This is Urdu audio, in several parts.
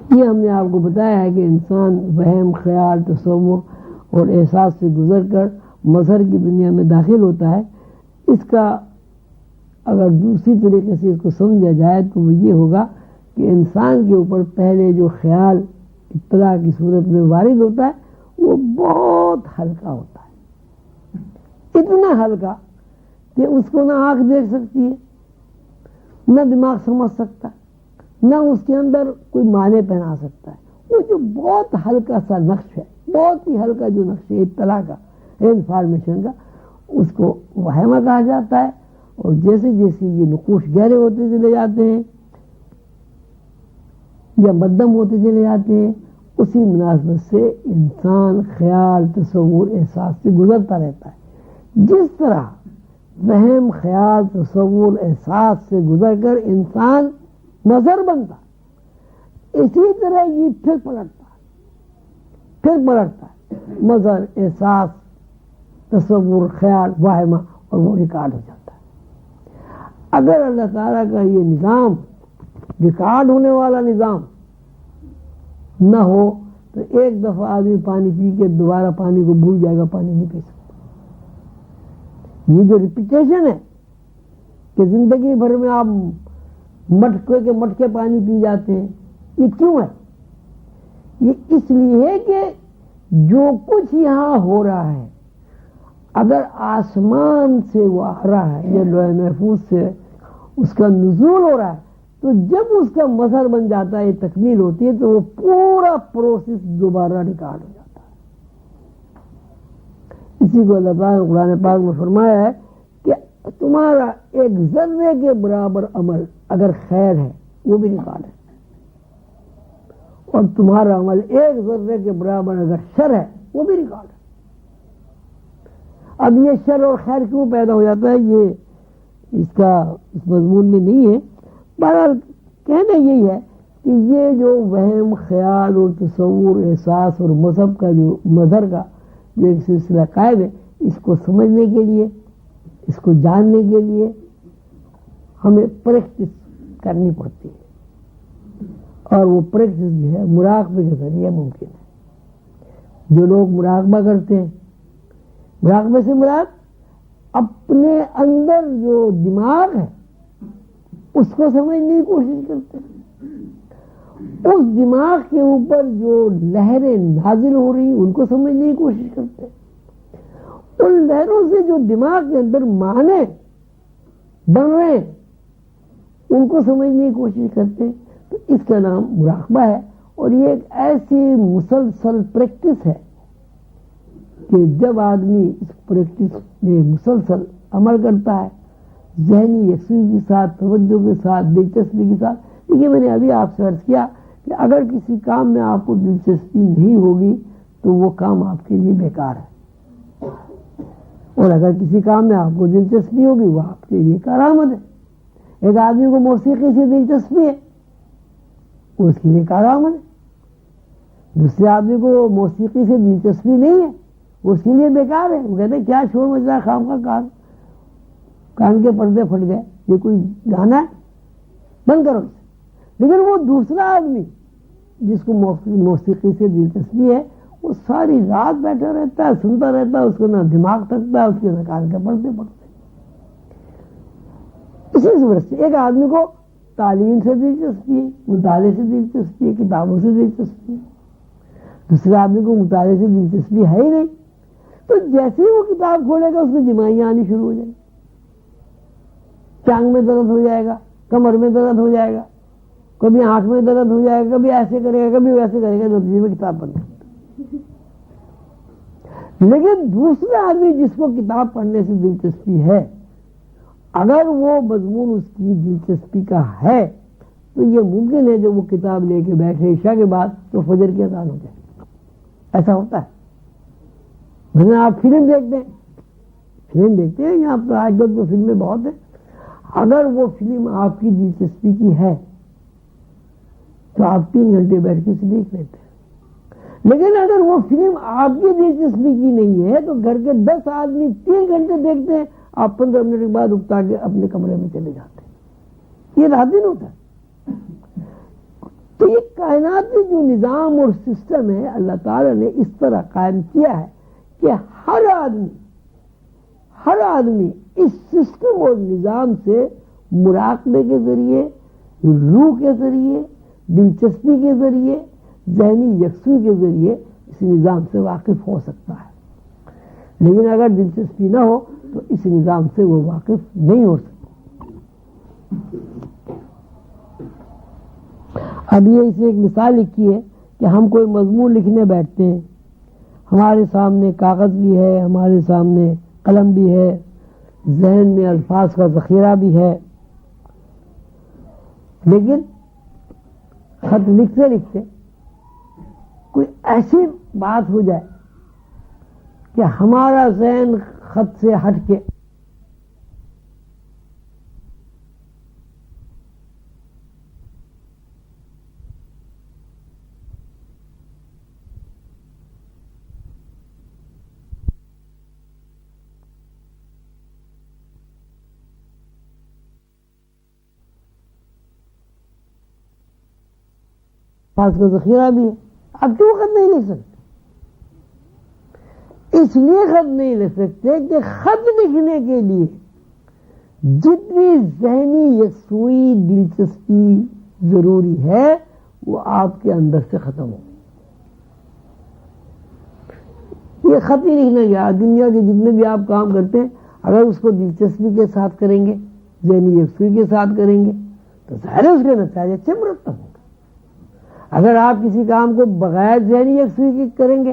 یہ ہم نے آپ کو بتایا ہے کہ انسان وہم، خیال، تصور اور احساس سے گزر کر مظہر کی دنیا میں داخل ہوتا ہے۔ اس کا اگر دوسری طریقے سے اس کو سمجھا جائے تو وہ یہ ہوگا کہ انسان کے اوپر پہلے جو خیال ابتدا کی صورت میں وارد ہوتا ہے وہ بہت ہلکا ہوتا ہے، اتنا ہلکا کہ اس کو نہ آنکھ دیکھ سکتی ہے، نہ دماغ سمجھ سکتا ہے، نہ اس کے اندر کوئی معنی پہنا سکتا ہے۔ وہ جو بہت ہلکا سا نقش ہے، بہت ہی ہلکا جو نقش ہے اطلاع کا، انفارمیشن کا، اس کو وہمہ کہا جاتا ہے۔ اور جیسے جیسے یہ نقوش گہرے ہوتے چلے جاتے ہیں یا مدھم ہوتے چلے جاتے ہیں، اسی مناسبت سے انسان خیال، تصور، احساس سے گزرتا رہتا ہے۔ جس طرح وہم، خیال، تصور، احساس سے گزر کر انسان نظر بنتا، اسی طرح یہ پھر پلٹتا ہے نظر، احساس، تصور، خیال، وہمہ، اور وہ ریکارڈ ہو جاتا ہے۔ اگر اللہ تعالیٰ کا یہ نظام ریکارڈ ہونے والا نظام نہ ہو تو ایک دفعہ آدمی پانی پی کے دوبارہ پانی کو بھول جائے گا، پانی نہیں پی سکتا۔ یہ جو ریپیٹیشن ہے کہ زندگی بھر میں آپ مٹکے کے مٹکے پانی پی جاتے ہیں، یہ کیوں ہے؟ یہ اس لیے ہے کہ جو کچھ یہاں ہو رہا ہے اگر آسمان سے وہ آ رہا ہے یا لوح محفوظ سے اس کا نزول ہو رہا ہے تو جب اس کا مظہر بن جاتا ہے، تکمیل ہوتی ہے، تو وہ پورا پروسیس دوبارہ ریکارڈ ہو جاتا ہے۔ اسی کو اللہ تعالیٰ نے قرآن پاک میں فرمایا ہے کہ تمہارا ایک ذرے کے برابر عمل اگر خیر ہے وہ بھی ریکارڈ ہے، اور تمہارا عمل ایک ذرے کے برابر اگر شر ہے وہ بھی ریکارڈ ہے۔ اب یہ شر اور خیر کیوں پیدا ہو جاتا ہے یہ اس مضمون میں نہیں ہے۔ بہرحال کہنا یہی ہے کہ یہ جو وہم، خیال اور تصور، احساس اور مذہب کا جو مظہر کا جو ایک سلسلہ قائم ہے، اس کو سمجھنے کے لیے، اس کو جاننے کے لیے ہمیں پریکٹس کرنی پڑتی ہے، اور وہ پریکٹس جو ہے مراقبے کے ذریعے ممکن ہے۔ جو لوگ مراقبہ کرتے ہیں، مراقبے سے مراد اپنے اندر جو دماغ ہے اس کو سمجھنے کی کوشش کرتے ہیں، اس دماغ کے اوپر جو لہریں نازل ہو رہی ان کو سمجھنے کی کوشش کرتے ہیں، ان لہروں سے جو دماغ کے اندر معنی بن رہے ہیں ان کو سمجھنے کی کوشش کرتے ہیں۔ تو اس کا نام مراقبہ ہے، اور یہ ایک ایسی مسلسل پریکٹس ہے کہ جب آدمی اس پریکٹس میں مسلسل عمل کرتا ہے، ذہنی یکسوئی کے ساتھ، توجہ کے ساتھ، دلچسپی کے ساتھ۔ دیکھیے میں نے ابھی آپ سے عرض کیا کہ اگر کسی کام میں آپ کو دلچسپی نہیں ہوگی تو وہ کام آپ کے لیے بیکار ہے، اور اگر کسی کام میں آپ کو دلچسپی ہوگی وہ آپ کے لیے کارآمد ہے۔ ایک آدمی کو موسیقی سے دلچسپی ہے، وہ اس کے لیے کارآمد ہے۔ دوسرے آدمی کو موسیقی سے دلچسپی نہیں ہے، وہ اس کے لیے بیکار ہے۔ وہ کہتے ہیں کیا شور مچ رہا ہے، خام کا کان کے پردے پھٹ گئے، یہ کوئی گانا ہے، بند کرو اسے۔ لیکن وہ دوسرا آدمی جس کو موسیقی سے دلچسپی ہے وہ ساری رات بیٹھا رہتا ہے، سنتا رہتا ہے، اس کو نہ دماغ تھکتا ہے، اس کے نہ کان کے پردے پھٹتے۔ اسی صورت سے ایک آدمی کو تعلیم سے دلچسپی ہے، مطالعے سے دلچسپی ہے، کتابوں سے دلچسپی ہے، دوسرے آدمی کو مطالعے سے دلچسپی ہے ہی نہیں، تو جیسے ہی وہ کتاب کھولے گا اس میں دمائیاں آنی شروع ہو جائیں گی، ٹانگ میں درد ہو جائے گا، کمر میں درد ہو جائے گا، کبھی آنکھ میں درد ہو جائے گا، کبھی ایسے کرے گا، کبھی ویسے کرے گا، نتیجے میں کتاب بند کرتا۔ لیکن دوسرا آدمی جس کو کتاب پڑھنے سے دلچسپی ہے، اگر وہ مضمون اس کی دلچسپی کا ہے تو یہ ممکن ہے جب وہ کتاب لے کے بیٹھے عشاء کے بعد تو فجر کی اذان ہو جائے۔ ایسا ہوتا ہے۔ آپ فلم دیکھتے ہیں یہاں پر آج کل تو فلمیں بہت ہیں، اگر وہ فلم آپ کی دلچسپی کی ہے تو آپ 3 گھنٹے بیٹھ کے اسے دیکھ لیتے ہیں، لیکن اگر وہ فلم آپ کی دلچسپی کی نہیں ہے تو گھر کے 10 آدمی 3 گھنٹے دیکھتے ہیں، آپ 15 منٹ کے بعد اکتا کے اپنے کمرے میں چلے جاتے ہیں۔ یہ رات دن ہوتا ہے۔ تو یہ کائناتی جو نظام اور سسٹم ہے اللہ تعالیٰ نے اس طرح قائم کیا ہے کہ ہر آدمی اس سسٹم اور نظام سے مراقبے کے ذریعے، روح کے ذریعے، دلچسپی کے ذریعے، ذہنی یکسوئی کے ذریعے اس نظام سے واقف ہو سکتا ہے، لیکن اگر دلچسپی نہ ہو تو اس نظام سے وہ واقف نہیں ہو سکتا۔ اب یہ اسے ایک مثال لکھی ہے کہ ہم کوئی مضمون لکھنے بیٹھتے ہیں، ہمارے سامنے کاغذ بھی ہے، ہمارے سامنے قلم بھی ہے، ذہن میں الفاظ کا ذخیرہ بھی ہے، لیکن خط لکھتے لکھتے کوئی ایسی بات ہو جائے کہ ہمارا ذہن خط سے ہٹ کے الفاظ کا ذخیرہ بھی ہے، آپ کیوں خط نہیں لکھ سکتے؟ اس لیے خط نہیں لکھ سکتے کہ خط لکھنے کے لیے جتنی ذہنی یکسوئی دلچسپی ضروری ہے وہ آپ کے اندر سے ختم ہو۔ یہ خط ہی لکھنا کیا، دنیا کے جتنے بھی آپ کام کرتے ہیں اگر اس کو دلچسپی کے ساتھ کریں گے، ذہنی یکسوئی کے ساتھ کریں گے تو ظاہر ہے اس کے نتائج اچھے مرتب ہوں گے۔ اگر آپ کسی کام کو بغیر ذہنی یکسوئی کے کریں گے،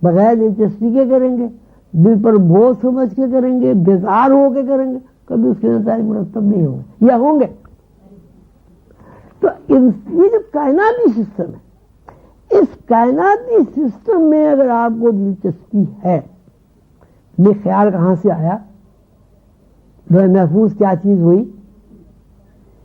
بغیر دلچسپی کے کریں گے، دل پر بوجھ سمجھ کے کریں گے، بیزار ہو کے کریں گے، کبھی اس کے نتائج مرتب نہیں ہوں گے یا ہوں گے۔ تو یہ جو کائناتی سسٹم ہے، اس کائناتی سسٹم میں اگر آپ کو دلچسپی ہے، یہ خیال کہاں سے آیا؟ لوح محفوظ کیا چیز ہوئی؟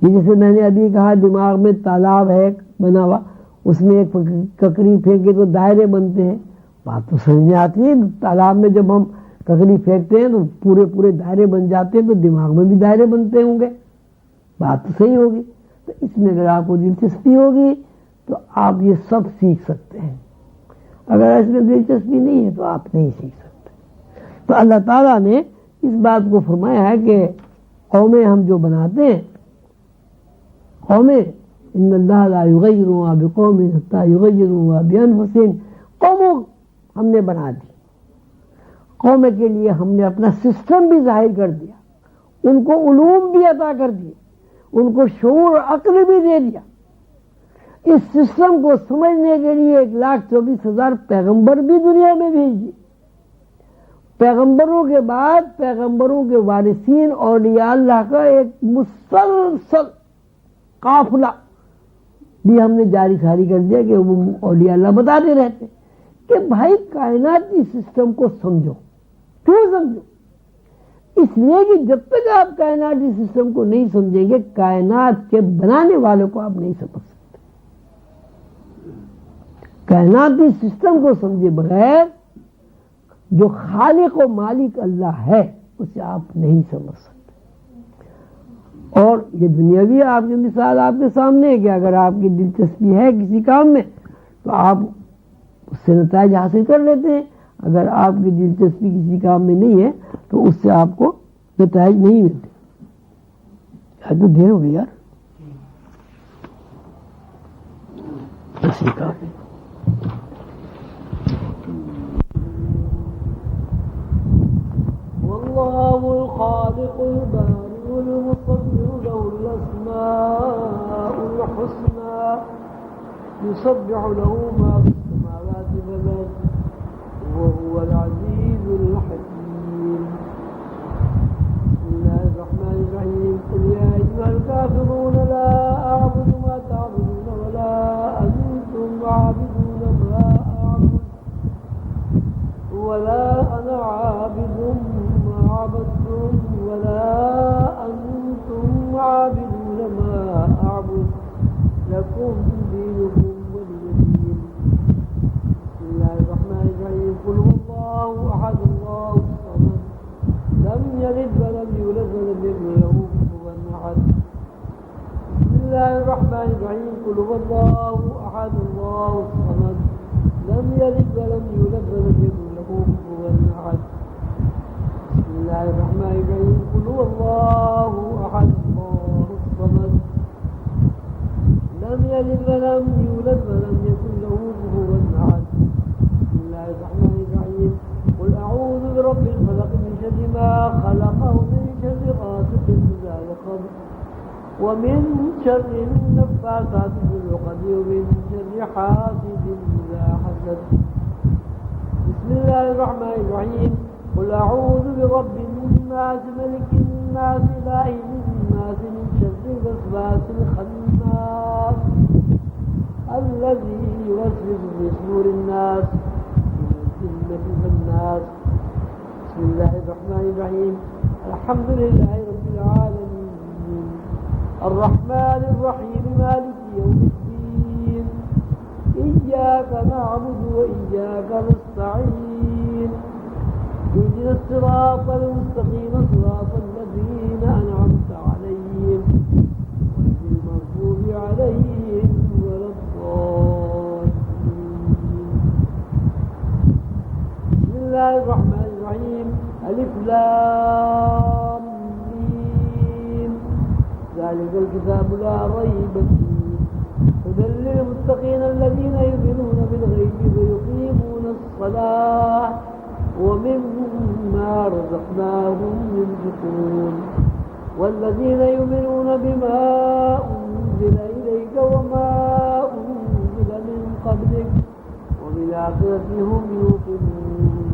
یہ جیسے میں نے ابھی کہا دماغ میں تالاب ہے بنا ہوا، اس میں ایک ککڑی پھینکے تو دائرے بنتے ہیں، بات تو سمجھ میں آتی ہے۔ تالاب میں جب ہم ککڑی پھینکتے ہیں تو پورے دائرے بن جاتے ہیں، تو دماغ میں بھی دائرے بنتے ہوں گے، بات تو صحیح ہوگی۔ تو اس میں اگر آپ کو دلچسپی ہوگی تو آپ یہ سب سیکھ سکتے ہیں، اگر اس میں دلچسپی نہیں ہے تو آپ نہیں سیکھ سکتے۔ تو اللہ تعالیٰ نے اس بات کو فرمایا ہے کہ قومیں ہم جو بناتے ہیں، قومیں ان اللہ لا یغیر ما بقوم حتی یغیروا ما بانفسہم، قوموں ہم نے بنا دی، قوم کے لیے ہم نے اپنا سسٹم بھی ظاہر کر دیا، ان کو علوم بھی عطا کر دیے، ان کو شعور اور عقل بھی دے دیا۔ اس سسٹم کو سمجھنے کے لیے 1,24,000 پیغمبر بھی دنیا میں بھیج دیے۔ پیغمبروں کے بعد پیغمبروں کے وارثین اولیاء اللہ کا ایک مسلسل قافلہ بھی ہم نے جاری ساری کر دیا کہ وہ اولیاء اللہ بتاتے رہتے کہ بھائی کائناتی سسٹم کو سمجھو۔ کیوں سمجھو؟ اس لیے کہ جب تک آپ کائناتی سسٹم کو نہیں سمجھیں گے، کائنات کے بنانے والوں کو آپ نہیں سمجھ سکتے۔ کائناتی سسٹم کو سمجھے بغیر جو خالق و مالک اللہ ہے اسے آپ نہیں سمجھ سکتے۔ اور یہ دنیاوی آپ کی مثال آپ کے سامنے ہے کہ اگر آپ کی دلچسپی ہے کسی کام میں تو آپ اس سے نتائج حاصل کر لیتے ہیں، اگر آپ کی دلچسپی کسی کام میں نہیں ہے تو اس سے آپ کو نتائج نہیں ملتے۔ یار تو دیر ہو گئی یار، اسی کا واللہ الخالق البارئ المصور له الاسماء الحسنى يسبح له ما في السماوات والارض وهو العزيز الحكيم بسم الله الرحمن الرحيم قل يا ايها الكافرون لا اعبد ما تعبدون ولا انتم عابدون ما اعبد ولا انا عابد ما عبدتم ولا انتم عابدون ما اعبد لكم دينكم ولي دين بسم الله الرحمن الرحيم قل هو الله احد الله الصمد لم يلد ولم يولد ولم يكن له كفوا احد بسم الله الله الرحمن الرحيم قل هو الله أحد الله الصمد لم يلد ولم يولد ولم يكن له كفوا أحد. بسم الله الرحمن الرحيم قل هو الله أحد الله الصمد لم يلد ولم يولد ولم يكن له كفوا أحد. بسم الله الرحمن الرحيم قل أعوذ برب الفلق من شر ما خلق ومن شر غاسق إذا وقب ومن شر النفاثات في العقد ومن شر حاسد إذا حسد. بسم الله الرحمن الرحيم قل أعوذ برب الناس ملك الناس إله الناس من شر الوسواس الخناس الذي يوسوس في صدور الناس من الجنة والناس. بسم الله الرحمن الرحيم الحمد لله رب العالمين الرحمن الرحيم مالك يوم الدين إياك نعبد وإياك نستعين اهدنا الصراط المستقيم صراط الذين أنعمت عليهم غير المغضوب عليهم ولا الضالين. بسم الله الرحمن الرحيم ألف لام ميم ذلك الكتاب لا ريب فيه هدى للمتقين الذين يؤمنون بالغيب ويقيمون الصلاة ومما رزقناهم ينفقون والذين يؤمنون بما أنزل إليك وما أنزل من قبلك وبالآخرة هم يوقنون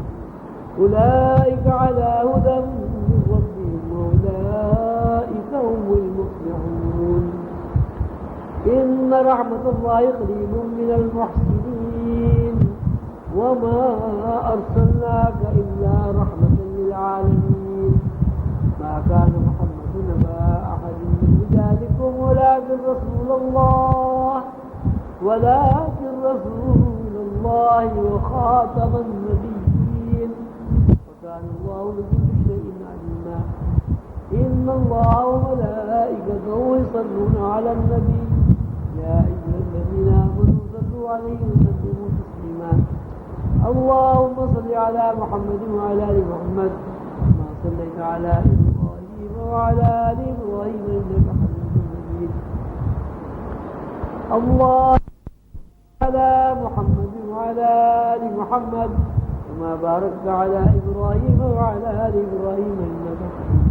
أولئك على هدى من ربهم وأولئك هم المفلحون. إن رحمة الله قريب من المحسنين وما أرسلناك إلا رحمة للعالمين. ما كان محمد نبا أحد من رجالكم ولكن رسول الله وخاتم النبيين وكان الله بكل شيء عليما. إن الله وملائكته يصلون على النبي يا أيها الذين آمنوا صلوا عليه وسلموا تسليما. اللهم صل على محمد وعلى آل محمد كما صليت على إبراهيم وعلى آل إبراهيم إنك حميد مجيد. اللهم على محمد وعلى آل محمد كما باركت على إبراهيم وعلى آل إبراهيم إنك حميد